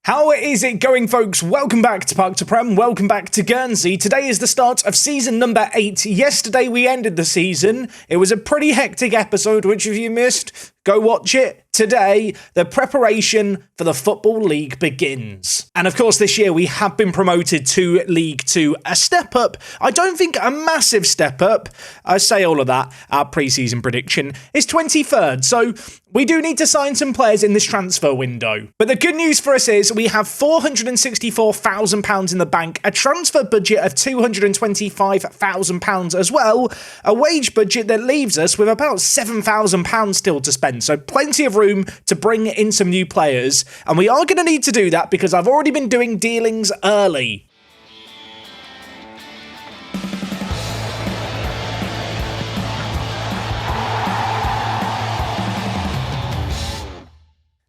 How is it going, folks? Welcome back to Park to Prem, welcome back to Guernsey. Today is the start of season number 8. Yesterday we ended the season. It was a pretty hectic episode, which if you missed, go watch it. Today, the preparation for the Football League begins. And of course, this year we have been promoted to League 2. A step up. I don't think a massive step up. I say all of that. Our pre-season prediction is 23rd. So we do need to sign some players in this transfer window. But the good news for us is we have £464,000 in the bank, a transfer budget of £225,000 as well, a wage budget that leaves us with about £7,000 still to spend. So plenty of room to bring in some new players, and we are going to need to do that because I've already been doing dealings early.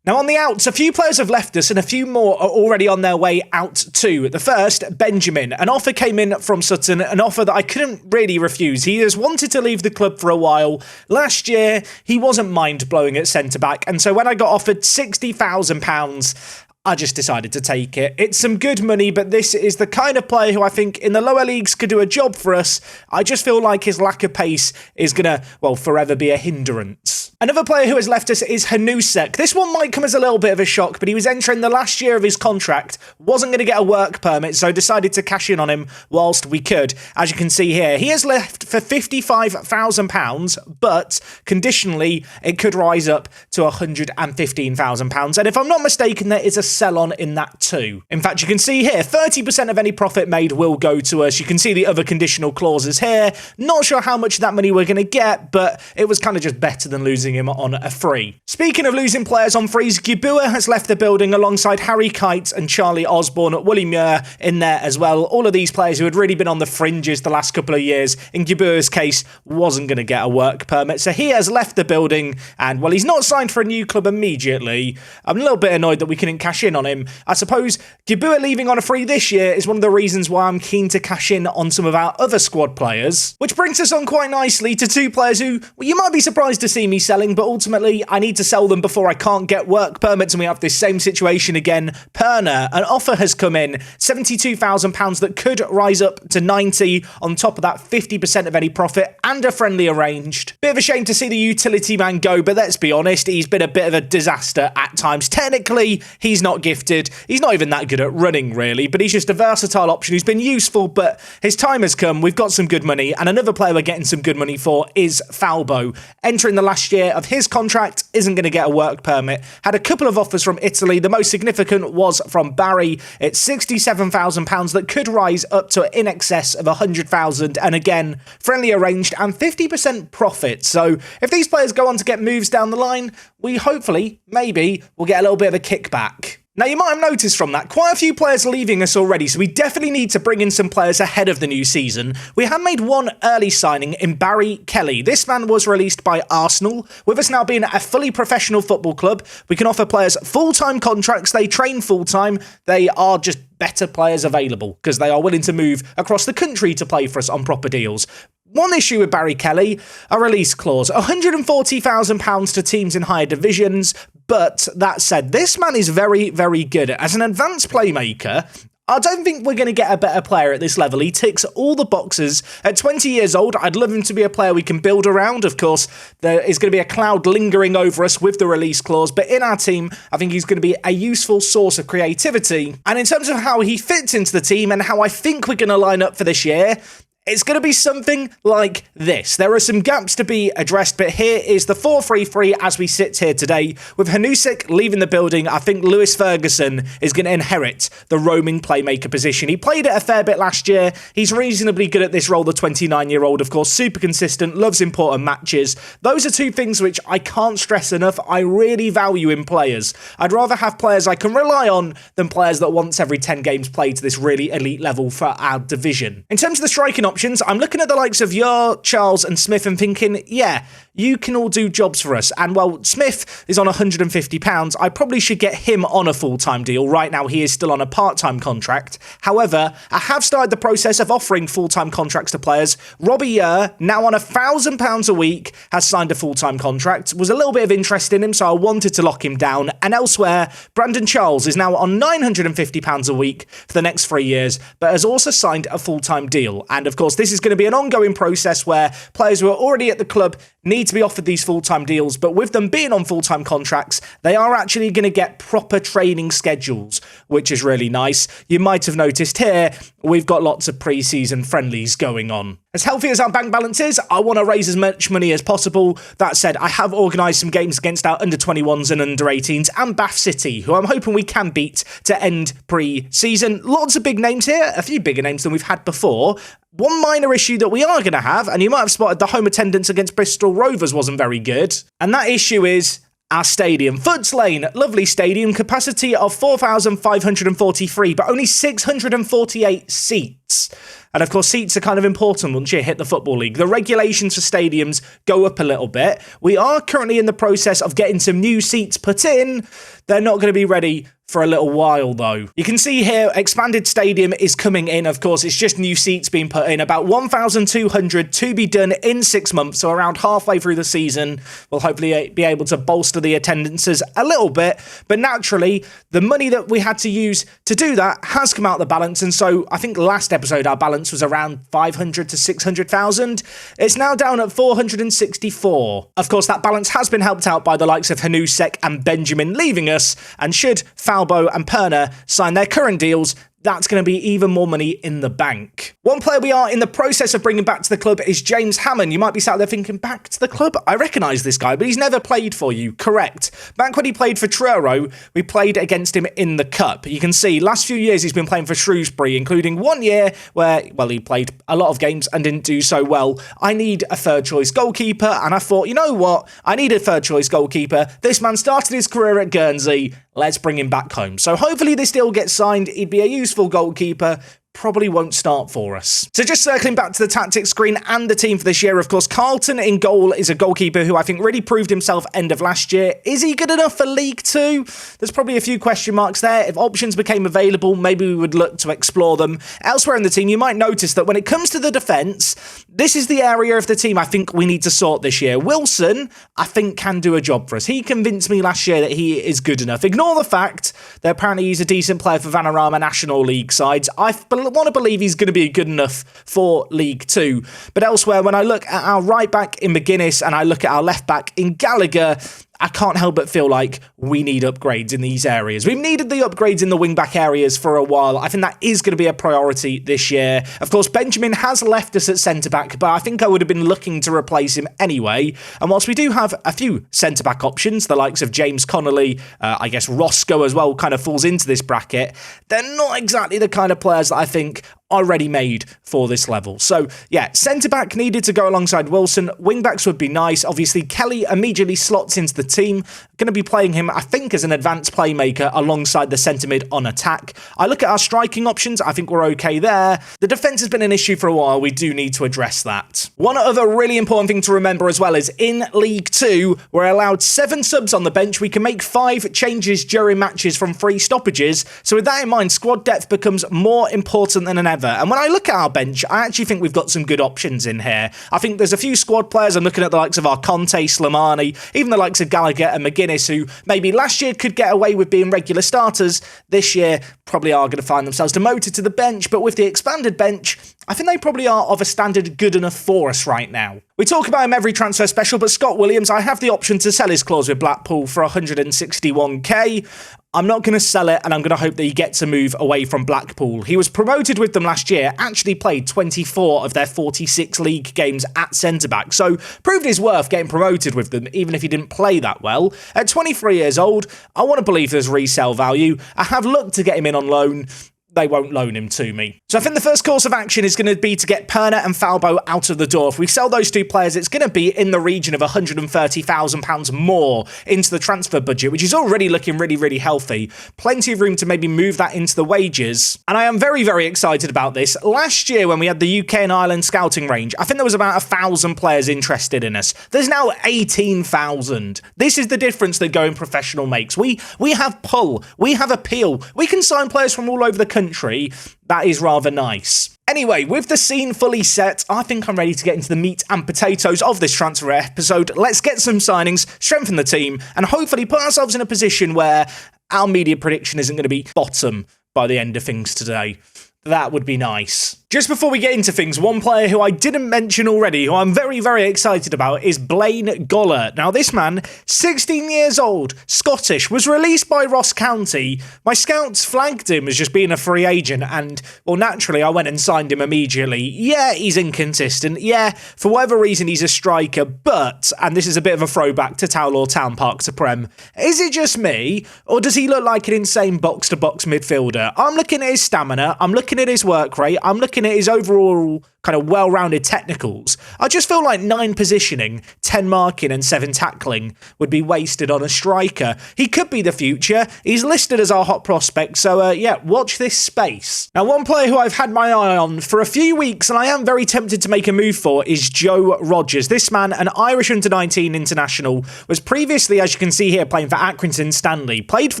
Now on the outs, a few players have left us and a few more are already on their way out too. The first, Benjamin. An offer came in from Sutton, an offer that I couldn't really refuse. He has wanted to leave the club for a while. Last year, he wasn't mind-blowing at centre-back, and so when I got offered £60,000, I just decided to take it. It's some good money, but this is the kind of player who I think in the lower leagues could do a job for us. I just feel like his lack of pace is going to, forever be a hindrance. Another player who has left us is Hanusek. This one might come as a little bit of a shock, but he was entering the last year of his contract, wasn't going to get a work permit, so decided to cash in on him whilst we could. As you can see here, he has left for £55,000, but conditionally, it could rise up to £115,000. And if I'm not mistaken, there is a sell-on in that too. In fact, you can see here, 30% of any profit made will go to us. You can see the other conditional clauses here. Not sure how much of that money we're going to get, but it was kind of just better than losing him on a free. Speaking of losing players on frees, Gibua has left the building alongside Harry Kite and Charlie Osborne at Willie Muir in there as well. All of these players who had really been on the fringes the last couple of years. In Gibua's case, wasn't going to get a work permit, so he has left the building, and he's not signed for a new club immediately. I'm a little bit annoyed that we couldn't cash in on him. I suppose Gibua leaving on a free this year is one of the reasons why I'm keen to cash in on some of our other squad players, which brings us on quite nicely to two players who you might be surprised to see me selling, but ultimately I need to sell them before I can't get work permits, and we have this same situation again. Perner, an offer has come in, £72,000 that could rise up to 90 on top of that 50% of any profit, and a friendly arranged. Bit of a shame to see the utility man go, but let's be honest, he's been a bit of a disaster at times. Technically, he's not gifted. He's not even that good at running, really, but he's just a versatile option who's been useful, but his time has come. We've got some good money, and another player we're getting some good money for is Falbo. Entering the last year of his contract, isn't going to get a work permit. Had a couple of offers from Italy. The most significant was from Barry. It's £67,000 that could rise up to in excess of £100,000, and again, friendly arranged and 50% profit. So if these players go on to get moves down the line, we hopefully, maybe, will get a little bit of a kickback. Now, you might have noticed from that, quite a few players leaving us already, so we definitely need to bring in some players ahead of the new season. We have made one early signing in Barry Kelly. This man was released by Arsenal. With us now being a fully professional football club, we can offer players full-time contracts. They train full-time. They are just better players available because they are willing to move across the country to play for us on proper deals. One issue with Barry Kelly, a release clause, £140,000 to teams in higher divisions, but that said, this man is very, very good. As an advanced playmaker, I don't think we're going to get a better player at this level. He ticks all the boxes. At 20 years old, I'd love him to be a player we can build around. Of course, there is going to be a cloud lingering over us with the release clause, but in our team, I think he's going to be a useful source of creativity. And in terms of how he fits into the team and how I think we're going to line up for this year, it's going to be something like this. There are some gaps to be addressed, but here is the 4-3-3 as we sit here today. With Hanusek leaving the building, I think Lewis Ferguson is going to inherit the roaming playmaker position. He played it a fair bit last year. He's reasonably good at this role, the 29-year-old, of course, super consistent, loves important matches. Those are two things which I can't stress enough. I really value in players. I'd rather have players I can rely on than players that once every 10 games play to this really elite level for our division. In terms of the striking options, I'm looking at the likes of Yar, Charles and Smith and thinking, yeah, you can all do jobs for us. And while Smith is on £150, I probably should get him on a full-time deal. Right now, he is still on a part-time contract. However, I have started the process of offering full-time contracts to players. Robbie Yer, now on £1,000 a week, has signed a full-time contract. Was a little bit of interest in him, so I wanted to lock him down. And elsewhere, Brandon Charles is now on £950 a week for the next 3 years, but has also signed a full-time deal. And of course, this is going to be an ongoing process where players who are already at the club need to be offered these full-time deals, but with them being on full-time contracts, they are actually going to get proper training schedules, which is really nice. You might have noticed here, we've got lots of pre-season friendlies going on. As healthy as our bank balance is, I want to raise as much money as possible. That said, I have organised some games against our under-21s and under-18s and Bath City, who I'm hoping we can beat to end pre-season. Lots of big names here, a few bigger names than we've had before. One minor issue that we are going to have, and you might have spotted the home attendance against Bristol Rovers wasn't very good, and that issue is our stadium. Foots Lane, lovely stadium, capacity of 4,543, but only 648 seats. And of course, seats are kind of important once you hit the Football League. The regulations for stadiums go up a little bit. We are currently in the process of getting some new seats put in. They're not going to be ready for a little while, though. You can see here, expanded stadium is coming in. Of course, it's just new seats being put in. About 1,200 to be done in 6 months, so around halfway through the season. We'll hopefully be able to bolster the attendances a little bit. But naturally, the money that we had to use to do that has come out the balance. And so I think last episode, our balance was around 500 to 600,000. It's now down at 464. Of course, that balance has been helped out by the likes of Hanusek and Benjamin leaving us. And should Falbo and Perner sign their current deals, that's going to be even more money in the bank. One player we are in the process of bringing back to the club is James Hammond. You might be sat there thinking, back to the club? I recognise this guy, but he's never played for you. Correct. Back when he played for Truro, we played against him in the Cup. You can see, last few years he's been playing for Shrewsbury, including 1 year where, well, he played a lot of games and didn't do so well. I need a third choice goalkeeper, and I thought, you know what? I need a third choice goalkeeper. This man started his career at Guernsey. Let's bring him back home. So hopefully this deal gets signed. He'd be a useful goalkeeper. Probably won't start for us. So just circling back to the tactics screen and the team for this year, of course, Carlton in goal is a goalkeeper who I think really proved himself end of last year. Is he good enough for League Two? There's probably a few question marks there. If options became available, maybe we would look to explore them. Elsewhere in the team, you might notice that when it comes to the defence, this is the area of the team I think we need to sort this year. Wilson, I think, can do a job for us. He convinced me last year that he is good enough. Ignore the fact that apparently he's a decent player for Vanarama National League sides. I want to believe he's going to be good enough for League Two. But elsewhere, when I look at our right back in McGuinness and I look at our left back in Gallagher, I can't help but feel like we need upgrades in these areas. We've needed the upgrades in the wing-back areas for a while. I think that is going to be a priority this year. Of course, Benjamin has left us at centre-back, but I think I would have been looking to replace him anyway. And whilst we do have a few centre-back options, the likes of James Connolly, I guess Roscoe as well kind of falls into this bracket, they're not exactly the kind of players that I think are ready-made for this level. So, yeah, centre-back needed to go alongside Wilson. Wing-backs would be nice. Obviously, Kelly immediately slots into the team. Going to be playing him, I think, as an advanced playmaker alongside the centre-mid on attack. I look at our striking options. I think we're okay there. The defence has been an issue for a while. We do need to address that. One other really important thing to remember as well is in League 2, we're allowed 7 subs on the bench. We can make 5 changes during matches from 3 stoppages. So with that in mind, squad depth becomes more important than ever. And when I look at our bench, I actually think we've got some good options in here. I think there's a few squad players. I'm looking at the likes of Arconte, Slimani, even the likes of Gallagher and McGuinness, who maybe last year could get away with being regular starters. This year probably are going to find themselves demoted to the bench. But with the expanded bench, I think they probably are of a standard good enough for us right now. We talk about him every transfer special, but Scott Williams, I have the option to sell his clause with Blackpool for 161k. I'm not going to sell it, and I'm going to hope that he gets a move away from Blackpool. He was promoted with them last year, actually played 24 of their 46 league games at centre-back, so proved his worth getting promoted with them, even if he didn't play that well. At 23 years old, I want to believe there's resale value. I have looked to get him in on loan. they won't loan him to me. So I think the first course of action is going to be to get Perna and Falbo out of the door. If we sell those two players, it's going to be in the region of £130,000 more into the transfer budget, which is already looking really, really healthy. Plenty of room to maybe move that into the wages. And I am very, very excited about this. Last year, when we had the UK and Ireland scouting range, I think there was about 1,000 players interested in us. There's now 18,000. This is the difference that going professional makes. We have pull. We have appeal. We can sign players from all over the country. That is rather nice. Anyway, with the scene fully set, I think I'm ready to get into the meat and potatoes of this transfer episode. Let's get some signings, strengthen the team, and hopefully put ourselves in a position where our media prediction isn't going to be bottom by the end of things today. That would be nice. Just before we get into things, one player who I didn't mention already, who I'm very, very excited about, is Blaine Goller. Now, this man, 16 years old, Scottish, was released by Ross County. My scouts flagged him as just being a free agent, and, well, naturally, I went and signed him immediately. Yeah, he's inconsistent. Yeah, for whatever reason, he's a striker, but, and this is a bit of a throwback to Towlaw Town Park to Prem, is it just me, or does he look like an insane box-to-box midfielder? I'm looking at his stamina, I'm looking at his work rate, I'm looking at his overall kind of well-rounded technicals. I just feel like 9 positioning, 10 marking and 7 tackling would be wasted on a striker. He could be the future. He's listed as our hot prospect, so yeah, watch this space. Now, one player who I've had my eye on for a few weeks and I am very tempted to make a move for is Joe Rogers. This man, an Irish under-19 international, was previously, as you can see here, playing for Accrington Stanley. Played for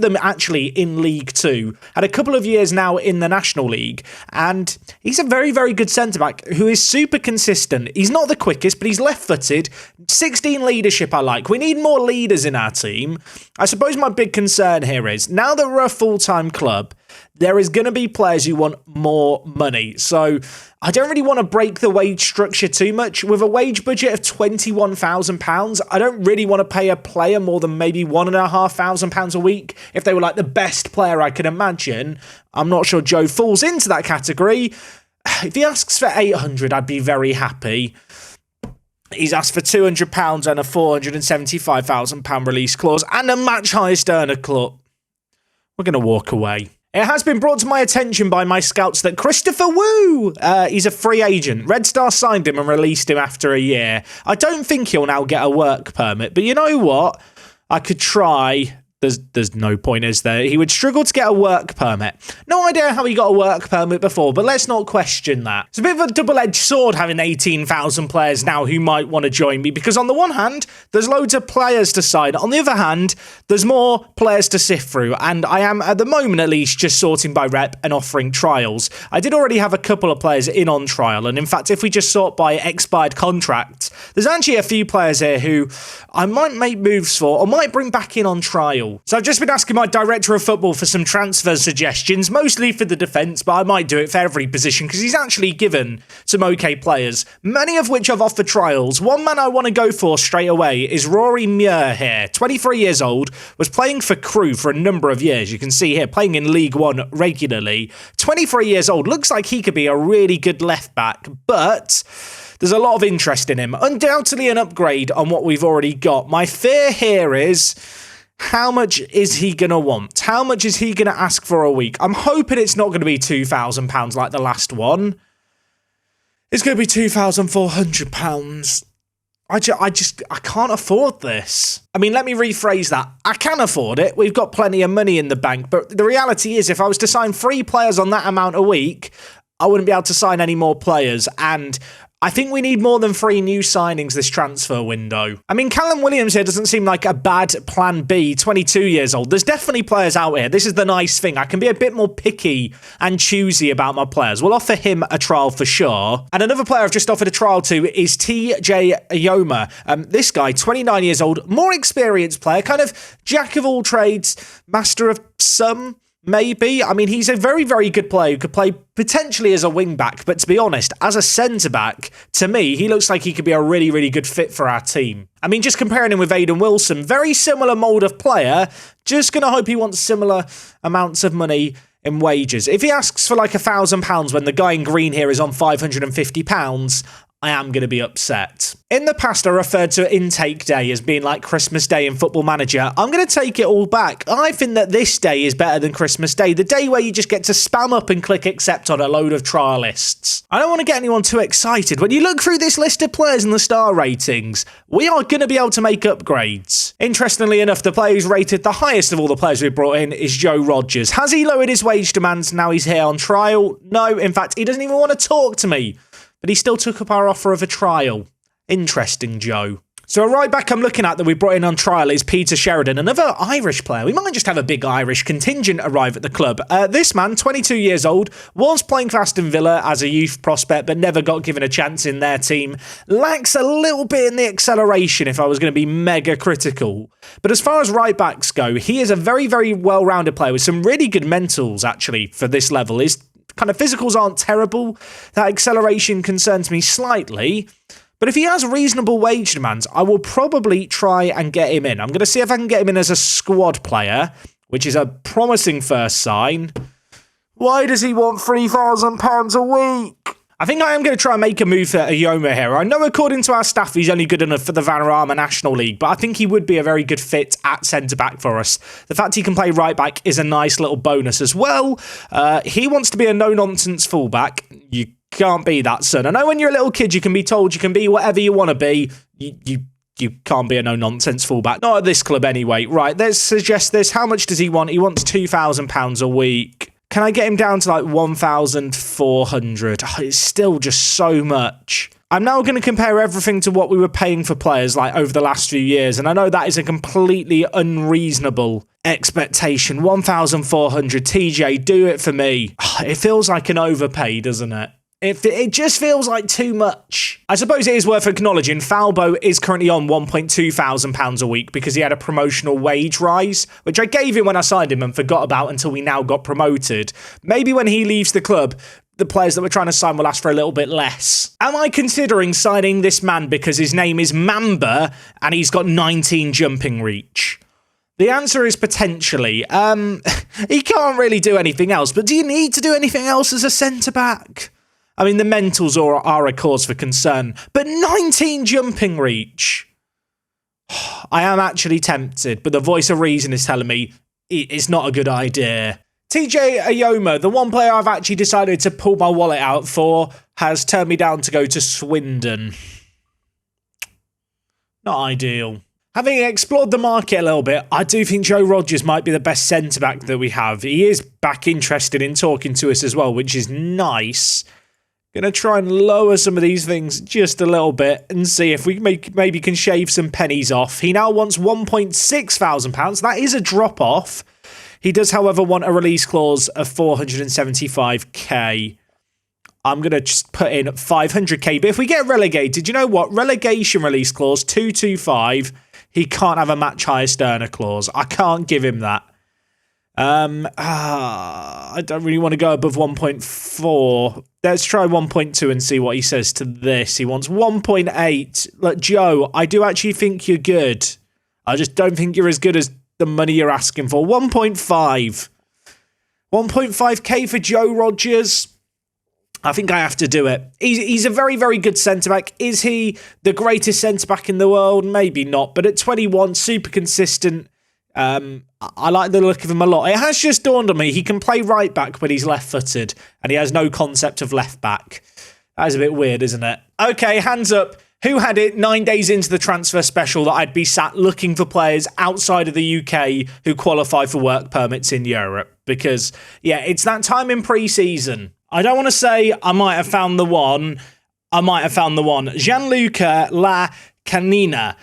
them actually in League 2. Had a couple of years now in the National League, and he's a very, very good centre-back who is super consistent. He's not the quickest, but he's left-footed. 16 leadership I like. We need more leaders in our team. I suppose my big concern here is, now that we're a full-time club, there is going to be players who want more money. So I don't really want to break the wage structure too much. With a wage budget of £21,000, I don't really want to pay a player more than maybe £1,500 a week if they were like the best player I could imagine. I'm not sure Joe falls into that category. If he asks for 800, I'd be very happy. He's asked for £200 and a £475,000 release clause and a match highest earner clause. We're going to walk away. It has been brought to my attention by my scouts that Christopher Wu, he's a free agent. Red Star signed him and released him after a year. I don't think he'll now get a work permit, but you know what? I could try. There's no point, is there? He would struggle to get a work permit. No idea how he got a work permit before, but let's not question that. It's a bit of a double-edged sword having 18,000 players now who might want to join me, because on the one hand, there's loads of players to sign. On the other hand, there's more players to sift through, and I am, at the moment at least, just sorting by rep and offering trials. I did already have a couple of players in on trial, and in fact, if we just sort by expired contracts, there's actually a few players here who I might make moves for, or might bring back in on trial. So I've just been asking my director of football for some transfer suggestions, mostly for the defence, but I might do it for every position because he's actually given some okay players, many of which I've offered trials. One man I want to go for straight away is Rory Muir here, 23 years old, was playing for Crewe for a number of years. You can see here, playing in League 1 regularly. 23 years old, looks like he could be a really good left back, but there's a lot of interest in him. Undoubtedly an upgrade on what we've already got. My fear here is, how much is he going to want? How much is he going to ask for a week? I'm hoping it's not going to be £2,000 like the last one. It's going to be £2,400. I can't afford this. I mean, let me rephrase that. I can afford it. We've got plenty of money in the bank. But the reality is, if I was to sign 3 players on that amount a week, I wouldn't be able to sign any more players. And I think we need more than 3 new signings this transfer window. I mean, Callum Williams here doesn't seem like a bad plan B, 22 years old. There's definitely players out here. This is the nice thing. I can be a bit more picky and choosy about my players. We'll offer him a trial for sure. And another player I've just offered a trial to is TJ Ayoma. This guy, 29 years old, more experienced player, kind of jack of all trades, master of some. Maybe. I mean, he's a very, very good player who could play potentially as a wing-back, but to be honest, as a centre-back, to me, he looks like he could be a really, really good fit for our team. I mean, just comparing him with Aidan Wilson, very similar mould of player, just going to hope he wants similar amounts of money in wages. If he asks for like £1,000 when the guy in green here is on £550, I am going to be upset. In the past, I referred to intake day as being like Christmas Day in Football Manager. I'm going to take it all back. I think that this day is better than Christmas Day, the day where you just get to spam up and click accept on a load of trialists. I don't want to get anyone too excited. When you look through this list of players and the star ratings, we are going to be able to make upgrades. Interestingly enough, the player who's rated the highest of all the players we've brought in is Joe Rodgers. Has he lowered his wage demands now he's here on trial? No, in fact, he doesn't even want to talk to me. But he still took up our offer of a trial. Interesting, Joe. So a right back I'm looking at that we brought in on trial is Peter Sheridan, another Irish player. We might just have a big Irish contingent arrive at the club. This man, 22 years old, was playing for Aston Villa as a youth prospect, but never got given a chance in their team. Lacks a little bit in the acceleration if I was going to be mega critical. But as far as right backs go, he is a very, very well-rounded player with some really good mentals, actually, for this level. His kind of physicals aren't terrible. That acceleration concerns me slightly. But if he has reasonable wage demands, I will probably try and get him in. I'm going to see if I can get him in as a squad player, which is a promising first sign. Why does he want £3,000 a week? I think I am going to try and make a move for Ayoma here. I know according to our staff he's only good enough for the Vanarama National League, but I think he would be a very good fit at centre-back for us. The fact he can play right-back is a nice little bonus as well. He wants to be a no-nonsense fullback. You can't be that, son. I know when you're a little kid you can be told you can be whatever you want to be. You can't be a no-nonsense fullback. Not at this club anyway. Right, let's suggest this. How much does he want? He wants £2,000 a week. Can I get him down to like 1,400? Oh, it's still just so much. I'm now going to compare everything to what we were paying for players like over the last few years. And I know that is a completely unreasonable expectation. 1,400. TJ, do it for me. It feels like an overpay, doesn't it? It just feels like too much. I suppose it is worth acknowledging Falbo is currently on £1,200 a week because he had a promotional wage rise, which I gave him when I signed him and forgot about until we now got promoted. Maybe when he leaves the club, the players that we're trying to sign will ask for a little bit less. Am I considering signing this man because his name is Mamba and he's got 19 jumping reach? The answer is potentially. He can't really do anything else, but do you need to do anything else as a centre-back? I mean, the mentals are a cause for concern, but 19 jumping reach. I am actually tempted, but the voice of reason is telling me it's not a good idea. TJ Ayoma, the one player I've actually decided to pull my wallet out for, has turned me down to go to Swindon. Not ideal. Having explored the market a little bit, I do think Joe Rodgers might be the best centre-back that we have. He is back interested in talking to us as well, which is nice. Going to try and lower some of these things just a little bit and see if we maybe can shave some pennies off. He now wants £1,600. That is a drop-off. He does, however, want a release clause of 475k. I'm going to just put in 500k. But if we get relegated, you know what? Relegation release clause, 225. He can't have a match highest earner clause. I can't give him that. I don't really want to go above 1.4. Let's try 1.2 and see what he says to this. He wants 1.8. Look, Joe, I do actually think you're good. I just don't think you're as good as the money you're asking for. 1.5. 1.5k for Joe Rodgers. I think I have to do it. He's a very, very good centre-back. Is he the greatest centre-back in the world? Maybe not. But at 21, super consistent. I like the look of him a lot. It has just dawned on me, he can play right back when he's left-footed, and he has no concept of left back. That is a bit weird, isn't it? Okay, hands up. Who had it 9 days into the transfer special that I'd be sat looking for players outside of the UK who qualify for work permits in Europe? Because, yeah, it's that time in pre-season. I don't want to say I might have found the one. Gianluca La Canina,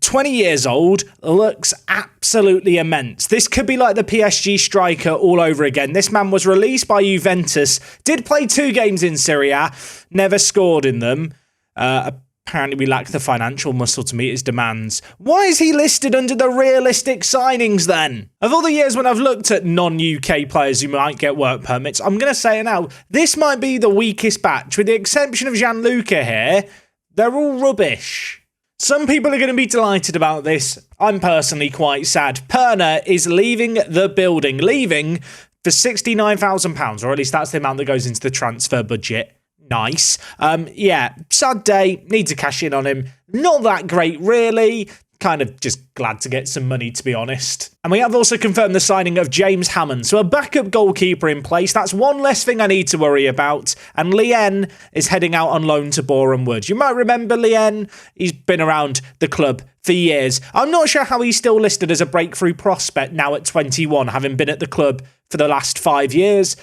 20 years old, looks absolutely immense. This could be like the PSG striker all over again. This man was released by Juventus, did play 2 games in Serie A, never scored in them. Apparently we lack the financial muscle to meet his demands. Why is he listed under the realistic signings then? Of all the years when I've looked at non-UK players who might get work permits, I'm going to say it now, this might be the weakest batch. With the exception of Gianluca here, they're all rubbish. Some people are going to be delighted about this. I'm personally quite sad. Perna is leaving the building. Leaving for £69,000, or at least that's the amount that goes into the transfer budget. Nice. Yeah, sad day. Need to cash in on him. Not that great, really. Kind of just glad to get some money, to be honest. And we have also confirmed the signing of James Hammond, so a backup goalkeeper in place. That's one less thing I need to worry about. And Lien is heading out on loan to Boreham Wood. You might remember Lien. He's been around the club for years. I'm not sure how he's still listed as a breakthrough prospect now at 21, having been at the club for the last 5 years.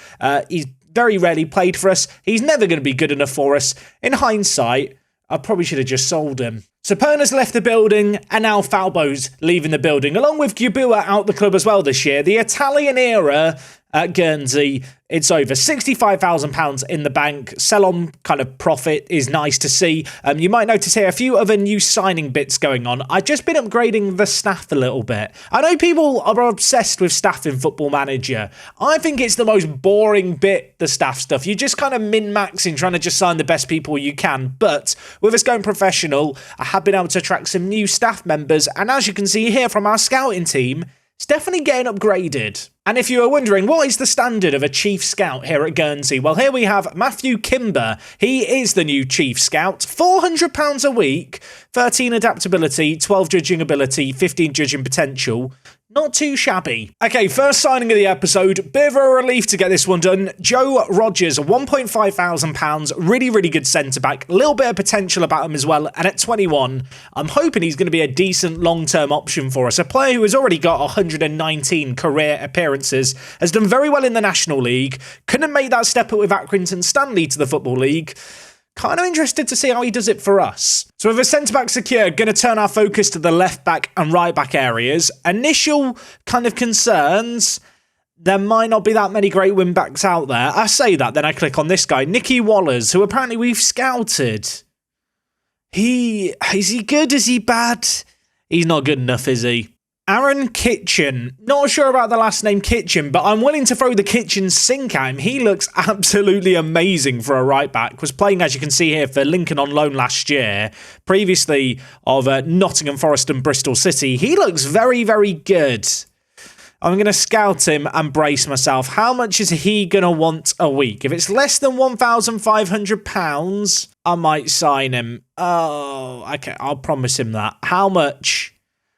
He's very rarely played for us. He's never going to be good enough for us. In hindsight, I probably should have just sold him. So Perna's left the building, and now Falbo's leaving the building, along with Gubua out the club as well this year. The Italian era at Guernsey, it's over. £65,000 in the bank. Sell-on kind of profit is nice to see. You might notice here a few other new signing bits going on. I've just been upgrading the staff a little bit. I know people are obsessed with staff in Football Manager. I think it's the most boring bit, the staff stuff. You're just kind of min-maxing, trying to just sign the best people you can. But with us going professional, I have been able to attract some new staff members. And as you can see here from our scouting team, it's definitely getting upgraded. And if you are wondering, what is the standard of a chief scout here at Guernsey? Well, here we have Matthew Kimber. He is the new chief scout. £400 a week, 13 adaptability, 12 judging ability, 15 judging potential. Not too shabby. Okay, first signing of the episode. Bit of a relief to get this one done. Joe Rogers, £1,500. Really, really good centre-back. A little bit of potential about him as well. And at 21, I'm hoping he's going to be a decent long-term option for us. A player who has already got 119 career appearances. Has done very well in the National League. Couldn't make that step up with Accrington Stanley to the Football League. Kind of interested to see how he does it for us. So with a centre-back secure, going to turn our focus to the left-back and right-back areas. Initial kind of concerns, there might not be that many great wing-backs out there. I say that, then I click on this guy, Nicky Wallers, who apparently we've scouted. Is he good? Is he bad? He's not good enough, is he? Aaron Kitchen. Not sure about the last name Kitchen, but I'm willing to throw the kitchen sink at him. He looks absolutely amazing for a right back. Was playing, as you can see here, for Lincoln on loan last year. Previously of Nottingham Forest and Bristol City. He looks very, very good. I'm going to scout him and brace myself. How much is he going to want a week? If it's less than £1,500, I might sign him. Oh, okay. I'll promise him that. How much?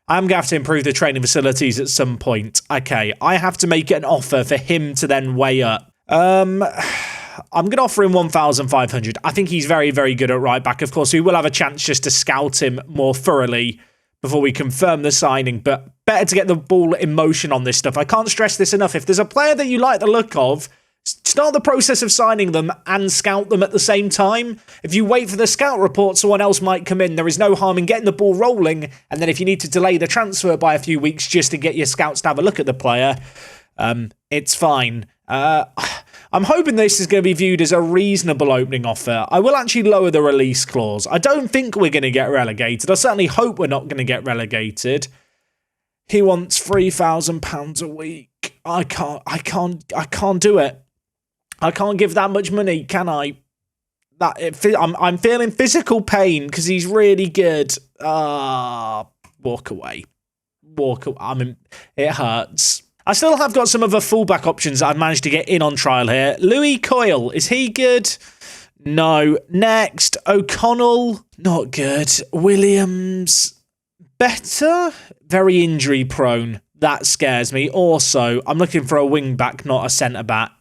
I'm going to have to improve the training facilities at some point. Okay, I have to make an offer for him to then weigh up. I'm going to offer him 1,500. I think he's very, very good at right back. Of course, we will have a chance just to scout him more thoroughly before we confirm the signing, but better to get the ball in motion on this stuff. I can't stress this enough. If there's a player that you like the look of, start the process of signing them and scout them at the same time. If you wait for the scout report, someone else might come in. There is no harm in getting the ball rolling. And then if you need to delay the transfer by a few weeks just to get your scouts to have a look at the player, it's fine. I'm hoping this is going to be viewed as a reasonable opening offer. I will actually lower the release clause. I don't think we're going to get relegated. I certainly hope we're not going to get relegated. He wants £3,000 a week. I can't do it. I can't give that much money, can I? I'm feeling physical pain because he's really good. Walk away. I mean, it hurts. I still have got some other fullback options that I've managed to get in on trial here. Louis Coyle, is he good? No. Next, O'Connell, not good. Williams, better? Very injury prone. That scares me. Also, I'm looking for a wing back, not a centre back.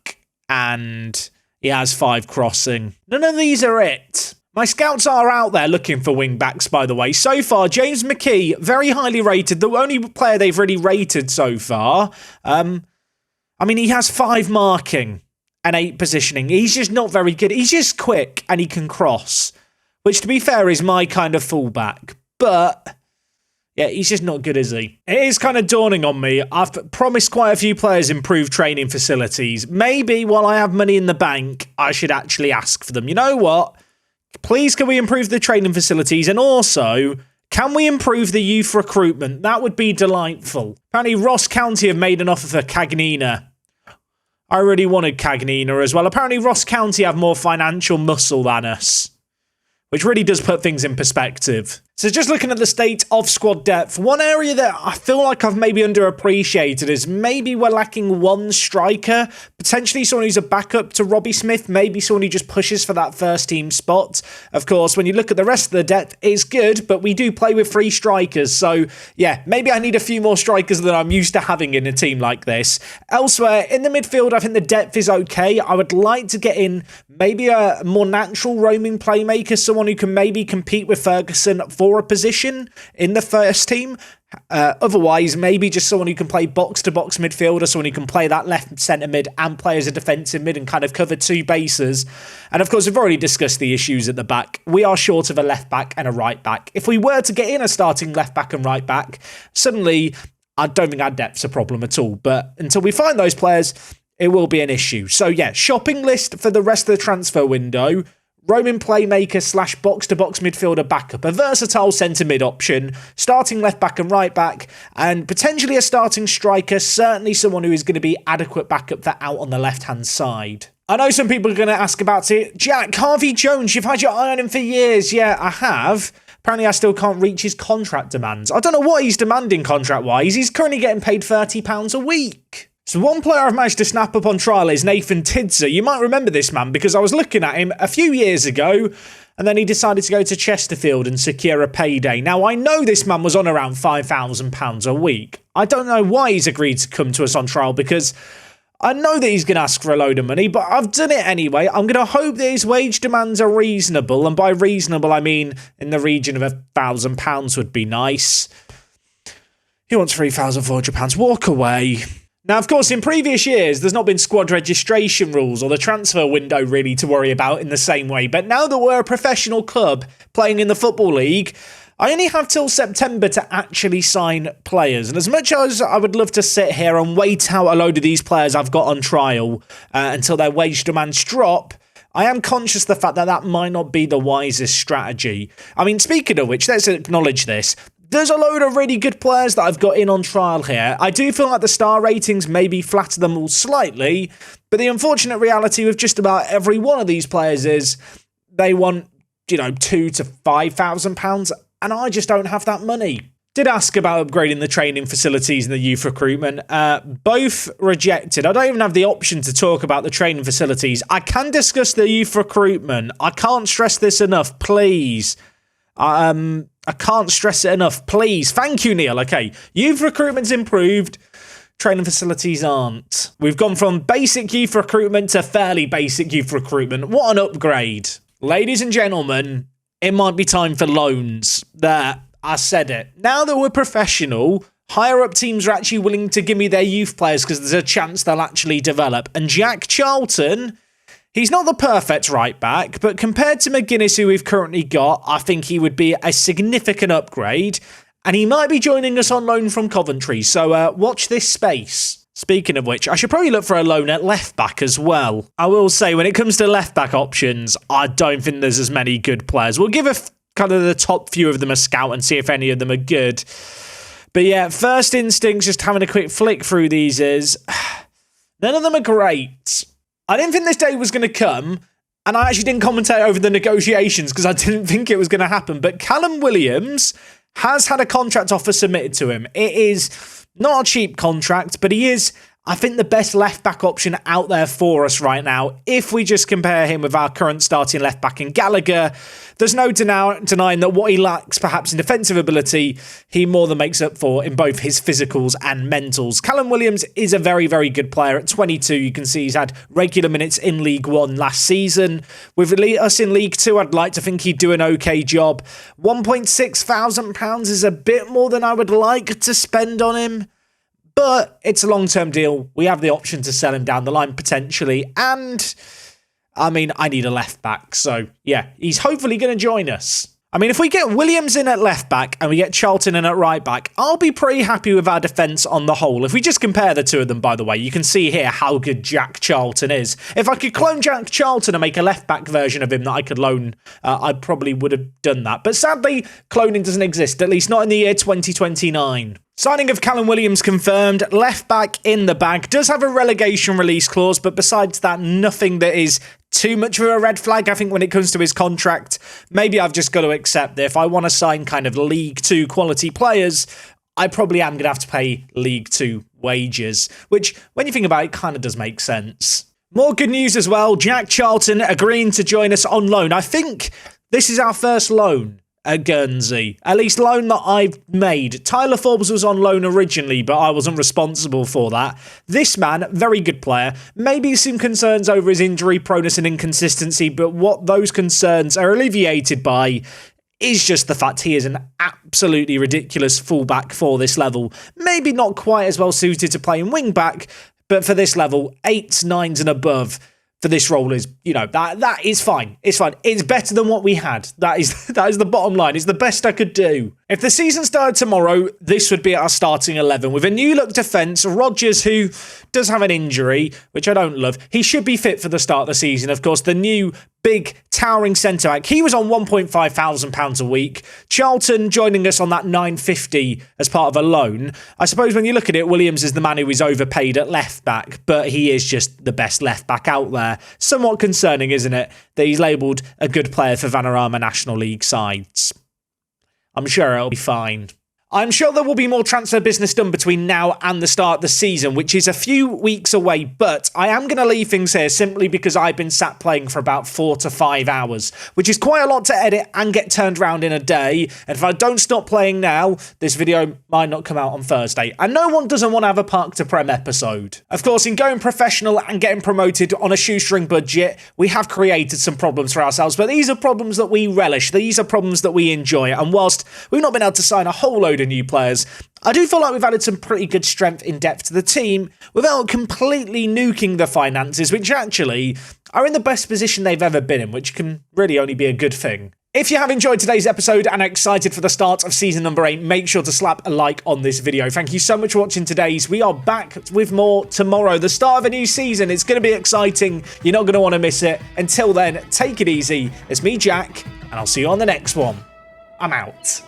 And he has 5 crossing. None of these are it. My scouts are out there looking for wing backs, by the way. So far, James McKee, very highly rated. The only player they've really rated so far. I mean, he has 5 marking and 8 positioning. He's just not very good. He's just quick and he can cross. Which, to be fair, is my kind of fullback. But yeah, he's just not good, is he? It is kind of dawning on me. I've promised quite a few players improved training facilities. Maybe while I have money in the bank, I should actually ask for them. You know what? Please, can we improve the training facilities? And also, can we improve the youth recruitment? That would be delightful. Apparently, Ross County have made an offer for Cagnina. I really wanted Cagnina as well. Apparently, Ross County have more financial muscle than us, which really does put things in perspective. So just looking at the state of squad depth, one area that I feel like I've maybe underappreciated is maybe we're lacking one striker, potentially someone who's a backup to Robbie Smith, maybe someone who just pushes for that first team spot. Of course, when you look at the rest of the depth, it's good, but we do play with 3 strikers. So yeah, maybe I need a few more strikers than I'm used to having in a team like this. Elsewhere, in the midfield, I think the depth is okay. I would like to get in maybe a more natural roaming playmaker, someone who can maybe compete with Ferguson for a position in the first team. Otherwise, maybe just someone who can play box-to-box midfielder, someone who can play that left centre mid and play as a defensive mid and kind of cover 2 bases. And of course, we've already discussed the issues at the back. We are short of a left back and a right back. If we were to get in a starting left back and right back, suddenly I don't think our depth's a problem at all. But until we find those players, it will be an issue. So yeah, shopping list for the rest of the transfer window. Roaming playmaker / box-to-box midfielder backup, a versatile centre mid option, starting left back and right back, and potentially a starting striker, certainly someone who is going to be adequate backup for out on the left-hand side. I know some people are going to ask about it. Jack, Harvey Jones, you've had your eye on him for years. Yeah, I have. Apparently I still can't reach his contract demands. I don't know what he's demanding contract-wise. He's currently getting paid £30 a week. So one player I've managed to snap up on trial is Nathan Tidser. You might remember this man because I was looking at him a few years ago and then he decided to go to Chesterfield and secure a payday. Now, I know this man was on around £5,000 a week. I don't know why he's agreed to come to us on trial because I know that he's going to ask for a load of money, but I've done it anyway. I'm going to hope that his wage demands are reasonable, and by reasonable, I mean in the region of £1,000 would be nice. He wants £3,400. Walk away. Now, of course, in previous years, there's not been squad registration rules or the transfer window really to worry about in the same way. But now that we're a professional club playing in the Football League, I only have till September to actually sign players. And as much as I would love to sit here and wait out a load of these players I've got on trial until their wage demands drop, I am conscious of the fact that that might not be the wisest strategy. I mean, speaking of which, let's acknowledge this. There's a load of really good players that I've got in on trial here. I do feel like the star ratings maybe flatter them all slightly, but the unfortunate reality with just about every one of these players is they want, £2,000 to £5,000, and I just don't have that money. Did ask about upgrading the training facilities and the youth recruitment. Both rejected. I don't even have the option to talk about the training facilities. I can discuss the youth recruitment. I can't stress this enough, please. I can't stress it enough. Please. Thank you, Neil. Okay. Youth recruitment's improved. Training facilities aren't. We've gone from basic youth recruitment to fairly basic youth recruitment. What an upgrade. Ladies and gentlemen, it might be time for loans. There, I said it. Now that we're professional, higher up teams are actually willing to give me their youth players because there's a chance they'll actually develop. And Jack Charlton, he's not the perfect right back, but compared to McGuinness, who we've currently got, I think he would be a significant upgrade. And he might be joining us on loan from Coventry, so watch this space. Speaking of which, I should probably look for a loan at left back as well. I will say, when it comes to left back options, I don't think there's as many good players. We'll give kind of the top few of them a scout and see if any of them are good. But yeah, first instincts, just having a quick flick through these is, none of them are great. I didn't think this day was going to come, and I actually didn't commentate over the negotiations because I didn't think it was going to happen. But Callum Williams has had a contract offer submitted to him. It is not a cheap contract, but he is, I think, the best left-back option out there for us right now. If we just compare him with our current starting left-back in Gallagher, there's no denying that what he lacks, perhaps in defensive ability, he more than makes up for in both his physicals and mentals. Callum Williams is a very, very good player. At 22, you can see he's had regular minutes in League One last season. With us in League Two, I'd like to think he'd do an okay job. £1,600 is a bit more than I would like to spend on him. But it's a long-term deal. We have the option to sell him down the line potentially. And, I mean, I need a left-back. So, yeah, he's hopefully going to join us. I mean, if we get Williams in at left-back and we get Charlton in at right-back, I'll be pretty happy with our defence on the whole. If we just compare the two of them, by the way, you can see here how good Jack Charlton is. If I could clone Jack Charlton and make a left-back version of him that I could loan, I probably would have done that. But sadly, cloning doesn't exist, at least not in the year 2029. Signing of Callum Williams confirmed. Left back in the bag. Does have a relegation release clause, but besides that, nothing that is too much of a red flag, I think, when it comes to his contract. Maybe I've just got to accept that if I want to sign kind of League 2 quality players, I probably am going to have to pay League 2 wages, which, when you think about it, kind of does make sense. More good news as well. Jack Charlton agreeing to join us on loan. I think this is our first loan at Guernsey, at least loan that I've made. Tyler Forbes was on loan originally, but I wasn't responsible for that. This man, very good player, maybe some concerns over his injury proneness and inconsistency, but what those concerns are alleviated by is just the fact he is an absolutely ridiculous fullback for this level. Maybe not quite as well suited to playing wing back, but for this level, 8s, 9s and above for this role is, that is fine. It's fine. It's better than what we had. That is the bottom line. It's the best I could do. If the season started tomorrow, this would be our starting 11 with a new look defence. Rodgers, who does have an injury, which I don't love. He should be fit for the start of the season. Of course, the new big towering centre-back. He was on £1,500 a week. Charlton joining us on that £950 as part of a loan. I suppose when you look at it, Williams is the man who is overpaid at left-back, but he is just the best left-back out there. Somewhat concerning, isn't it, that he's labelled a good player for Vanarama National League sides. I'm sure it'll be fine. I'm sure there will be more transfer business done between now and the start of the season, which is a few weeks away, but I am going to leave things here simply because I've been sat playing for about 4 to 5 hours, which is quite a lot to edit and get turned around in a day. And if I don't stop playing now, this video might not come out on Thursday. And no one doesn't want to have a Park to Prem episode. Of course, in going professional and getting promoted on a shoestring budget, we have created some problems for ourselves, but these are problems that we relish. These are problems that we enjoy. And whilst we've not been able to sign a whole load of new players, I do feel like we've added some pretty good strength in depth to the team without completely nuking the finances, which actually are in the best position they've ever been in, which can really only be a good thing. If you have enjoyed today's episode and are excited for the start of season number 8, make sure to slap a like on this video. Thank you so much for watching today's. We are back with more tomorrow, the start of a new season. It's going to be exciting. You're not going to want to miss it. Until then, take it easy. It's me, Jack, and I'll see you on the next one. I'm out.